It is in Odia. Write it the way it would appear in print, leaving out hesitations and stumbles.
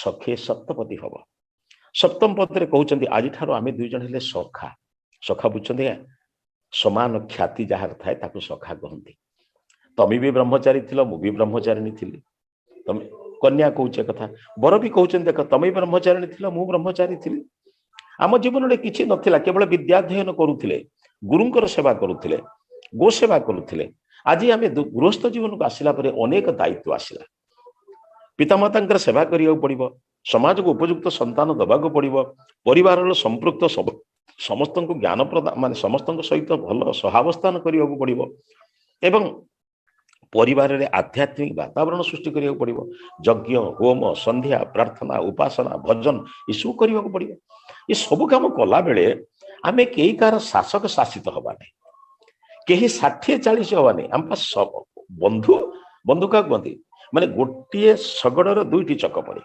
ସଖେ ସପ୍ତପଦୀ ହବ। ସପ୍ତମ ପଦରେ କହୁଛନ୍ତି ଆଜି ଠାରୁ ଆମେ ଦୁଇ ଜଣ ହେଲେ ସଖା। ସଖା ବୁଝୁଛନ୍ତି, ସମାନ ଖ୍ୟାତି ଯାହାର ଥାଏ ତାକୁ ସଖା କହନ୍ତି। ତମେ ବି ବ୍ରହ୍ମଚାରୀ ଥିଲ, ମୁଁ ବି ବ୍ରହ୍ମଚାରିଣୀ ଥିଲି। ତମେ କନ୍ୟା କହୁଛେ କଥା, ବର ବି କହୁଛନ୍ତି ଦେଖ ତମେ ବ୍ରହ୍ମଚାରିଣୀ ଥିଲ, ମୁଁ ବ୍ରହ୍ମଚାରୀ ଥିଲି। ଆମ ଜୀବନରେ କିଛି ନଥିଲା, କେବଳ ବିଦ୍ୟାଧ୍ୟୟନ କରୁଥିଲେ, ଗୁରୁଙ୍କର ସେବା କରୁଥିଲେ, ଗୋ ସେବା କରୁଥିଲେ। ଆଜି ଆମେ ଗୃହସ୍ଥ ଜୀବନକୁ ଆସିଲା ପରେ ଅନେକ ଦାୟିତ୍ୱ ଆସିଲା। ପିତାମାତାଙ୍କର ସେବା କରିବାକୁ ପଡିବ, ସମାଜକୁ ଉପଯୁକ୍ତ ସନ୍ତାନ ଦେବାକୁ ପଡିବ, ପରିବାରର ସମ୍ପୃକ୍ତ ସମସ୍ତଙ୍କୁ ଜ୍ଞାନ ପ୍ରଦାନ ମାନେ ସମସ୍ତଙ୍କ ସହିତ ଭଲ ସହାବସ୍ଥାନ କରିବାକୁ ପଡିବ ଏବଂ ପରିବାରରେ ଆଧ୍ୟାତ୍ମିକ ବାତାବରଣ ସୃଷ୍ଟି କରିବାକୁ ପଡିବ। ଯଜ୍ଞ, ହୋମ, ସନ୍ଧ୍ୟା, ପ୍ରାର୍ଥନା, ଉପାସନା, ଭଜନ ଏସବୁ କରିବାକୁ ପଡିବ। ଏ ସବୁ କାମ କଲା ବେଳେ ଆମେ କେହି କାହାର ଶାସକ ଶାସିତ ହବାନି, କେହି 60-40 ହବାନି। ଆମ ବନ୍ଧୁ କାହାକୁ କୁହନ୍ତି, ମାନେ ଗୋଟିଏ ଶଗଡ଼ର ଦୁଇଟି ଚକ ପଡେ।